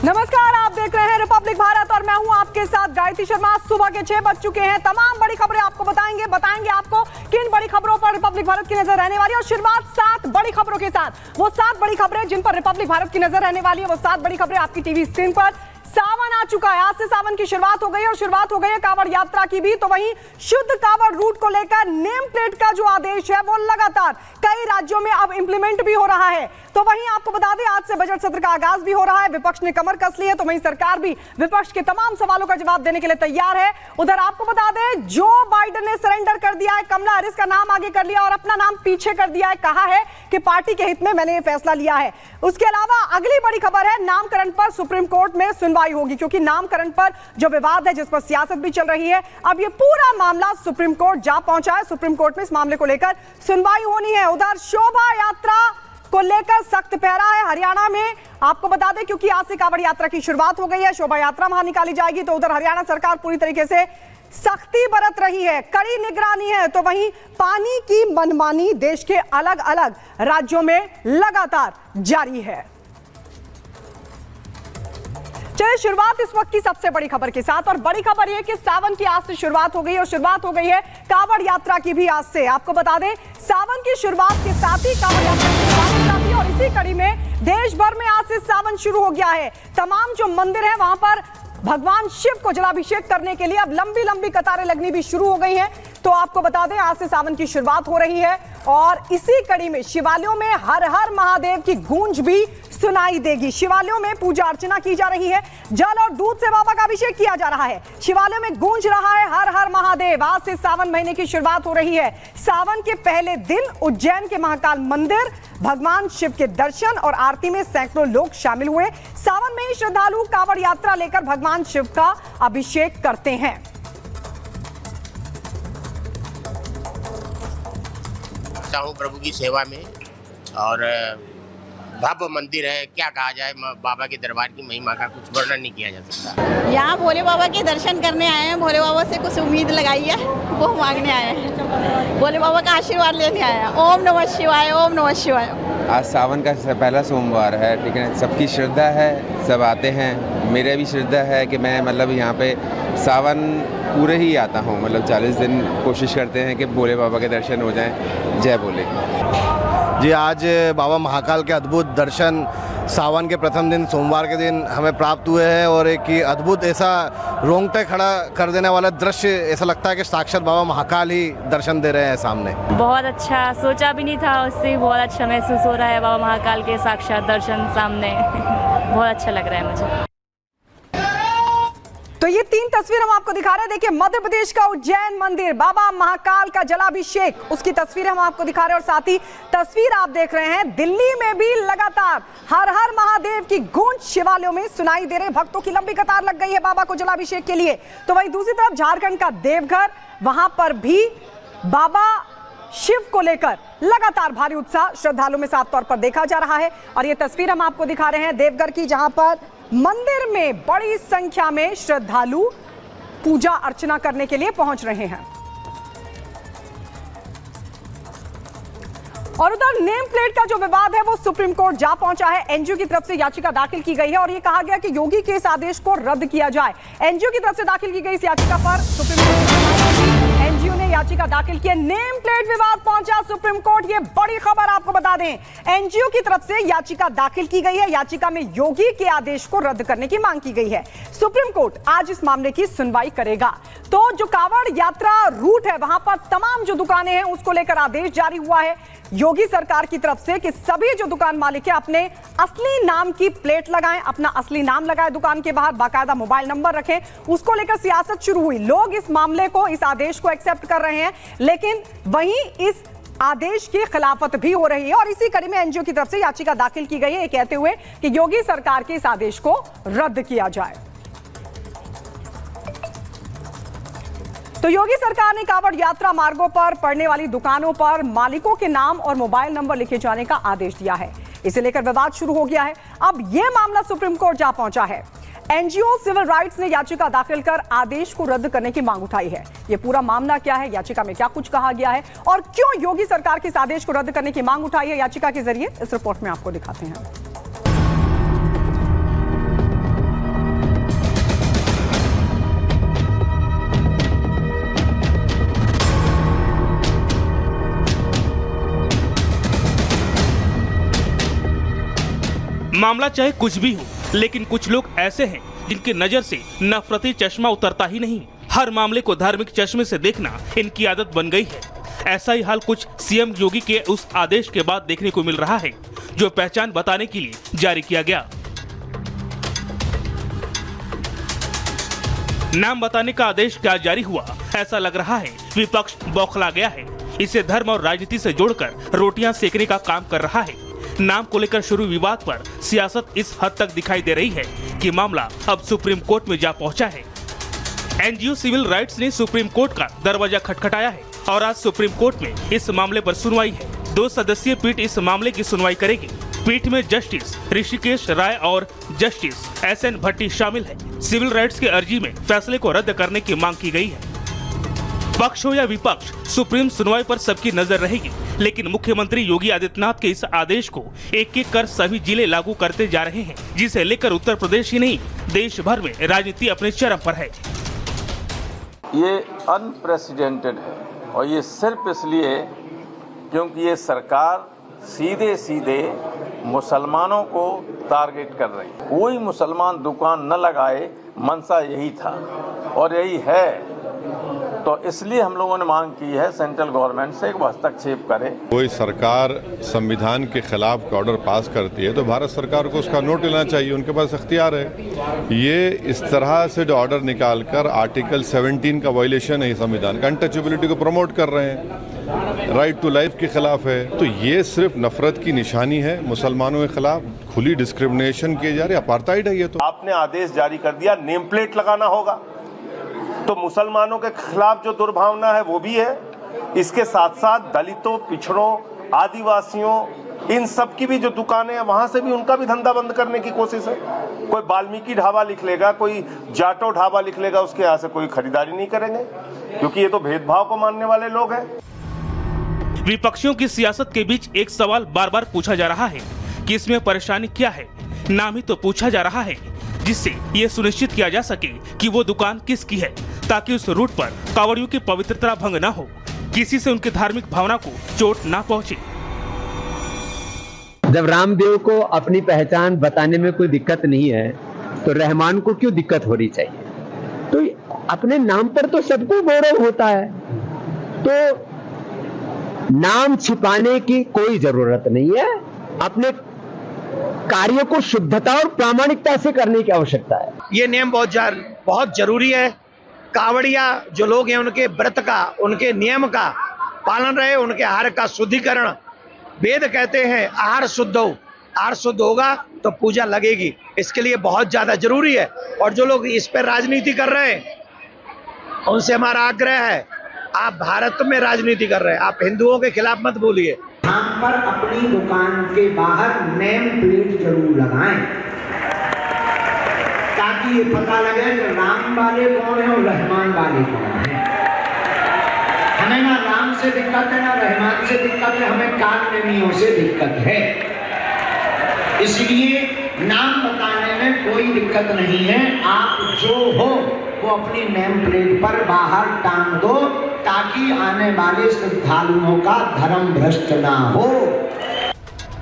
नमस्कार, आप देख रहे हैं रिपब्लिक भारत और मैं हूं आपके साथ गायत्री शर्मा। सुबह के 6 बज चुके हैं। तमाम बड़ी खबरें आपको बताएंगे आपको किन बड़ी खबरों पर रिपब्लिक भारत की नजर रहने वाली है। और शुरुआत 7 बड़ी खबरों के साथ। वो 7 बड़ी खबरें जिन पर रिपब्लिक भारत की नजर रहने वाली है, वो 7 बड़ी खबरें आपकी टीवी स्क्रीन पर। सावन आ चुका है, आज से सावन की शुरुआत हो गई है और शुरुआत हो गई है कांवड़ यात्रा की भी। तो वहीं शुद्ध कांवड़ रूट को लेकर नेम प्लेट का जो आदेश है वो लगातार कई राज्यों में अब इंप्लीमेंट भी हो रहा है। तो वहीं आपको बता दें, आज से बजट सत्र का आगाज भी हो रहा है। विपक्ष ने कमर कस ली है, तो वहीं सरकार भी विपक्ष के तमाम सवालों का जवाब देने के लिए तैयार है। उधर आपको बता दें, जो बाइडेन ने सरेंडर कर दिया है, कमला हैरिस का नाम आगे कर लिया और अपना नाम पीछे कर दिया है। कहा है कि पार्टी के हित में मैंने ये फैसला लिया है। उसके अलावा अगली बड़ी खबर है, नामकरण पर सुप्रीम कोर्ट में सुनवाई होगी, क्योंकि नामकरण पर जो विवाद है, जिस पर सियासत भी चल रही है, अब ये पूरा मामला सुप्रीम कोर्ट जा पहुंचा है। सुप्रीम कोर्ट में इस मामले को लेकर सुनवाई होनी है। उधर शोभा यात्रा को लेकर सख्त पहरा है हरियाणा में। आपको बता दें, क्योंकि आज से कांवड़ यात्रा की शुरुआत हो गई है, शोभा यात्रा वहां निकाली जाएगी। तो उधर हरियाणा सरकार पूरी तरीके से सख्ती बरत रही है, कड़ी निगरानी है। तो वहीं पानी की मनमानी देश के अलग अलग राज्यों में लगातार जारी है। चलिए शुरुआत इस वक्त की सबसे बड़ी खबर के साथ। और बड़ी खबर यह कि सावन की आज से शुरुआत हो गई और शुरुआत हो गई है कांवड़ यात्रा की भी आज से। आपको बता दें, सावन की शुरुआत के साथ ही कांवड़ यात्रा की शुरुआत हो जाती है और इसी कड़ी में देश भर में आज से सावन शुरू हो गया है। तमाम जो मंदिर है वहां पर भगवान शिव को जलाभिषेक करने के लिए अब लंबी लंबी कतारें लगनी भी शुरू हो गई हैं। तो आपको बता दें, आज से सावन की शुरुआत हो रही है और इसी कड़ी में शिवालयों में हर हर महादेव की गूंज भी सुनाई देगी। शिवालयों में पूजा अर्चना की जा रही है, जल और दूध से बाबा का अभिषेक किया जा रहा है। शिवालयों में गूंज रहा है हर हर महादेव। आज से सावन महीने की शुरुआत हो रही है। सावन के पहले दिन उज्जैन के महाकाल मंदिर भगवान शिव के दर्शन और आरती में सैकड़ों लोग शामिल हुए। सावन में ही श्रद्धालु कांवड़ यात्रा लेकर भगवान शिव का अभिषेक करते हैं। प्रभु की सेवा में और भव्य मंदिर है, क्या कहा जाए, बाबा के दरबार की महिमा का कुछ वर्णन नहीं किया जा सकता। यहाँ भोले बाबा के दर्शन करने आए हैं। भोले बाबा से कुछ उम्मीद लगाई है, वो मांगने आए हैं। भोले बाबा का आशीर्वाद लेने आए हैं। ओम नमः शिवाय, ओम नमः शिवाय। आज सावन का पहला सोमवार है, ठीक है। सबकी श्रद्धा है, सब आते हैं। मेरे भी श्रद्धा है कि मैं मतलब यहाँ पे सावन पूरे ही आता हूँ, मतलब 40 दिन कोशिश करते हैं कि भोले बाबा के दर्शन हो जाएं। जय भोले जी। आज बाबा महाकाल के अद्भुत दर्शन सावन के प्रथम दिन सोमवार के दिन हमें प्राप्त हुए हैं और एक अद्भुत ऐसा रोंगटे खड़ा कर देने वाला दृश्य, ऐसा लगता है कि साक्षात बाबा महाकाल ही दर्शन दे रहे हैं सामने। बहुत अच्छा, सोचा भी नहीं था, उससे बहुत अच्छा महसूस हो रहा है। बाबा महाकाल के साक्षात दर्शन सामने बहुत अच्छा लग रहा है मुझे। तो ये 3 तस्वीर हम आपको दिखा रहे हैं। देखिए, मध्य प्रदेश का उज्जैन मंदिर, बाबा महाकाल का जलाभिषेक, उसकी तस्वीर हम आपको दिखा रहे हैं। और साथ ही तस्वीर आप देख रहे हैं, दिल्ली में भी लगातार हर हर महादेव की गूंज शिवालयों में सुनाई दे रहे। भक्तों की लंबी कतार लग गई है बाबा को जलाभिषेक के लिए। तो वहीं दूसरी तरफ झारखंड का देवघर, वहां पर भी बाबा शिव को लेकर लगातार भारी उत्साह श्रद्धालुओं में साफ तौर पर देखा जा रहा है। और ये तस्वीर हम आपको दिखा रहे हैं देवघर की, जहां पर मंदिर में बड़ी संख्या में श्रद्धालु पूजा अर्चना करने के लिए पहुंच रहे हैं। और उधर नेम प्लेट का जो विवाद है वो सुप्रीम कोर्ट जा पहुंचा है। एनजीओ की तरफ से याचिका दाखिल की गई है और ये कहा गया कि योगी के इस आदेश को रद्द किया जाए। एनजीओ की तरफ से दाखिल की गई इस याचिका पर सुप्रीम कोर्ट एनजीओ ने याचिका दाखिल की है। नेम प्लेट विवाद पहुंचा सुप्रीम कोर्ट, ये बड़ी खबर आपको बता दें। एनजीओ की तरफ से याचिका दाखिल की गई है। याचिका में योगी के आदेश को रद्द करने की मांग की गई है। सुप्रीम कोर्ट आज इस मामले की सुनवाई करेगा। तो जो कांवड़ यात्रा रूट है, वहां पर तमाम जो दुकानें हैं उसको लेकर आदेश जारी हुआ है योगी सरकार की तरफ से कि सभी जो दुकान मालिक है अपने असली नाम की प्लेट लगाएं, अपना असली नाम लगाएं दुकान के बाहर, बाकायदा मोबाइल नंबर रखें। उसको लेकर सियासत शुरू हुई। लोग इस मामले को, इस आदेश को एक्सेप्ट कर रहे हैं, लेकिन वहीं इस आदेश की खिलाफत भी हो रही है। और इसी कड़ी में एनजीओ की तरफ से याचिका दाखिल की गई है, ये कहते हुए कि योगी सरकार के इस आदेश को रद्द किया जाए। तो योगी सरकार ने कांवड़ यात्रा मार्गों पर पड़ने वाली दुकानों पर मालिकों के नाम और मोबाइल नंबर लिखे जाने का आदेश दिया है। इसे लेकर विवाद शुरू हो गया है। अब यह मामला सुप्रीम कोर्ट जा पहुंचा है। एनजीओ सिविल राइट्स ने याचिका दाखिल कर आदेश को रद्द करने की मांग उठाई है। यह पूरा मामला क्या है, याचिका में क्या कुछ कहा गया है और क्यों योगी सरकार के इस आदेश को रद्द करने की मांग उठाई है याचिका के जरिए, इस रिपोर्ट में आपको दिखाते हैं। मामला चाहे कुछ भी हो, लेकिन कुछ लोग ऐसे हैं जिनकी नजर से नफरती चश्मा उतरता ही नहीं। हर मामले को धार्मिक चश्मे से देखना इनकी आदत बन गई है। ऐसा ही हाल कुछ सीएम योगी के उस आदेश के बाद देखने को मिल रहा है जो पहचान बताने के लिए जारी किया गया। नाम बताने का आदेश क्या जारी हुआ, ऐसा लग रहा है विपक्ष बौखला गया है। इसे धर्म और राजनीति से जोड़कर रोटियां सेकने का काम कर रहा है। नाम को लेकर शुरू विवाद पर सियासत इस हद तक दिखाई दे रही है कि मामला अब सुप्रीम कोर्ट में जा पहुंचा है। एनजीओ सिविल राइट्स ने सुप्रीम कोर्ट का दरवाजा खटखटाया है और आज सुप्रीम कोर्ट में इस मामले पर सुनवाई है। 2 सदस्यीय पीठ इस मामले की सुनवाई करेगी। पीठ में जस्टिस ऋषिकेश राय और जस्टिस SN भट्टी शामिल है। सिविल राइट्स की अर्जी में फैसले को रद्द करने की मांग की गई है। पक्ष हो या विपक्ष, सुप्रीम सुनवाई पर सबकी नजर रहेगी, लेकिन मुख्यमंत्री योगी आदित्यनाथ के इस आदेश को एक-एक कर सभी जिले लागू करते जा रहे हैं, जिसे लेकर उत्तर प्रदेश ही नहीं देश भर में राजनीति अपने चरम पर है। ये अनप्रेसिडेंटेड है और ये सिर्फ इसलिए क्योंकि ये सरकार सीधे सीधे मुसलमानों को टारगेट कर रही है। कोई मुसलमान दुकान न लगाए, मंशा यही था और यही है। तो इसलिए हम लोगों ने मांग की है सेंट्रल गवर्नमेंट से वो हस्तक्षेप करे। कोई सरकार संविधान के खिलाफ ऑर्डर पास करती है तो भारत सरकार को उसका नोट लेना चाहिए, उनके पास अख्तियार है। ये इस तरह से जो ऑर्डर निकालकर आर्टिकल 17 का वायलेशन है संविधान का, अनटचेबिलिटी को प्रमोट कर रहे हैं, राइट टू लाइफ के खिलाफ है। तो ये सिर्फ नफरत की निशानी है, मुसलमानों के खिलाफ खुली डिस्क्रिमिनेशन किए जा रही, अपार्थाइड है ये। तो आपने आदेश जारी कर दिया, नेम प्लेट लगाना होगा, तो मुसलमानों के खिलाफ जो दुर्भावना है वो भी है। इसके साथ साथ दलितों, पिछड़ों, आदिवासियों, इन सब की भी जो दुकानें हैं वहां से भी उनका भी धंधा बंद करने की कोशिश है। कोई वाल्मीकि ढाबा लिख लेगा, कोई जाटो ढाबा लिख लेगा, उसके यहाँ से कोई खरीदारी नहीं करेंगे, क्योंकि ये तो भेदभाव को मानने वाले लोग हैं। विपक्षियों की सियासत के बीच एक सवाल बार बार पूछा जा रहा है कि इसमें परेशानी क्या है। नाम ही तो पूछा जा रहा है जिससे ये सुनिश्चित किया जा सके कि वो दुकान किसकी है, ताकि उस रूट पर कांवड़ियों की पवित्रता भंग न हो, किसी से उनकी धार्मिक भावना को चोट ना पहुंचे। जब रामदेव को अपनी पहचान बताने में कोई दिक्कत नहीं है तो रहमान को क्यों दिक्कत होनी चाहिए? तो अपने नाम पर तो सबको गौरव होता है, तो नाम छिपाने की कोई जरूरत नहीं है। अपने कार्य को शुद्धता और प्रामाणिकता से करने की आवश्यकता है। ये नियम बहुत जरूरी है। कांवड़िया जो लोग हैं उनके व्रत का, उनके नियम का पालन रहे, उनके आहार का शुद्धिकरण। वेद कहते हैं आहार शुद्ध हो, आहार शुद्ध होगा तो पूजा लगेगी। इसके लिए बहुत ज्यादा जरूरी है। और जो लोग इस पर राजनीति कर रहे हैं उनसे हमारा आग्रह है, आप भारत में राजनीति कर रहे हैं, आप हिंदुओं के खिलाफ मत बोलिए। हम पर अपनी दुकान के बाहर नेम प्लेट जरूर लगाएं ताकि ये पता लगे कि राम वाले कौन है और रहमान वाले कौन है। हमें ना राम से दिक्कत है ना रहमान से दिक्कत है, हमें कानूनियों से दिक्कत है। इसलिए नाम बताने में कोई दिक्कत नहीं है। आप जो हो वो अपनी नेम प्लेट पर बाहर टांग दो ताकि आने वाले श्रद्धालुओं का धर्म भ्रष्ट ना हो।